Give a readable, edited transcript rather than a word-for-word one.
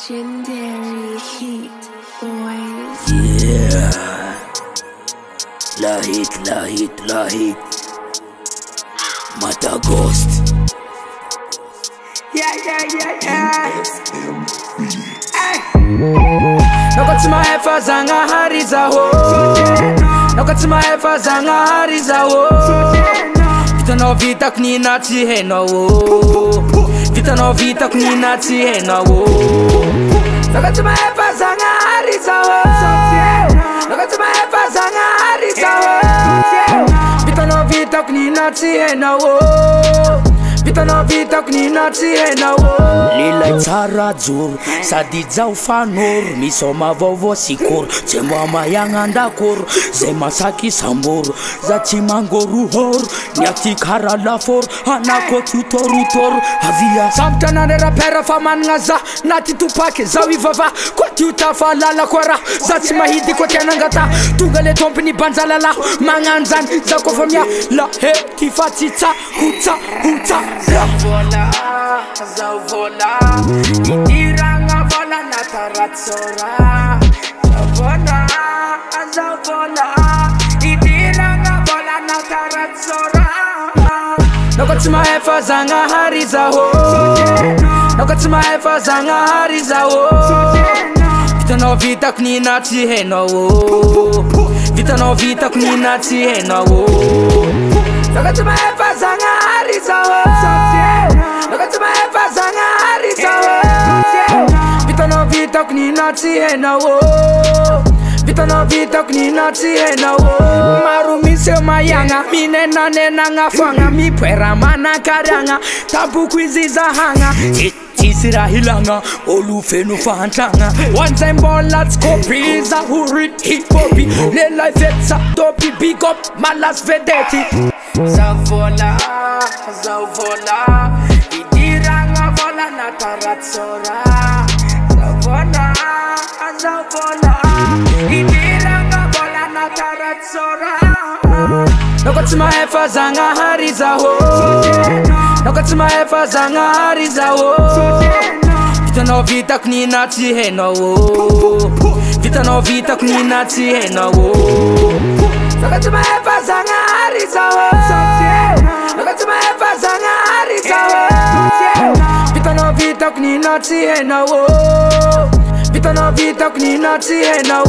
Legendary Heat Boys. Yeah. Lahit. Mata Ghost. Yeah. Nokatima efa zanga hariza ho. Nokatima efa zanga hariza ho. Vita no vita kunina tihena wo. Vita no vita kunina tihena wo. Nokatima efa zanga hariza ho. Nokatima efa zanga hariza ho. Vita no vita kunina tihena wo. Vita no vita kunina tihena wo. Lilay tsara joro sady jao fanoro misoma vaovao sikoro zay mamayagna andakoro zay masaky samboro za tsy mangoruhoro niaty kara laforo anako tiotorotoro avia sambotra nandre rapera fa managna za na ty topaky zao ivava koa ty tafalala koa raha za tsy mahidy koa tianangata tonga le tompony banjalala magnano zany za koa fa mia la he ty fa tsy tsa hotsa zao vola idiragna vola nataratsora zao vola idiragna vola nataratsora noko tsy mahay fa zagna hariza ho noko tsy mahay fa zagna hariza ho vitanao vitako nina tsy hainao vitanao vitako nina tsy hainao noko tsy mahay fa zagna hariza ho noko tsy mahay fa zagna hariza ho vitanao vitako nina tsy hainao vitanao vitako nina tsy hainao maro misy eo mayagna minenanenagna foagna mipoera manakariagna taboko izy zahagna tsisy raha ilagna olo feno fahantragna hoan'izay mbola tsy copy zahory hip-hopy lelay fetsa dopy big up malasy vedety zao vola idiragna vola nataratsora zao vola idiragna vola nataratsora noko tsy mahay fa zagna hariza ho noko tsy mahay fa zagna hariza ho vitanao vitako nina tsy hainao vitanao vitako nina tsy hainao noko tsy mahay fa zagna hariza ho noko tsy mahay fa zagna hariza ho vitanao vitako nina tsy hainao vitanao vitako nina tsy hainao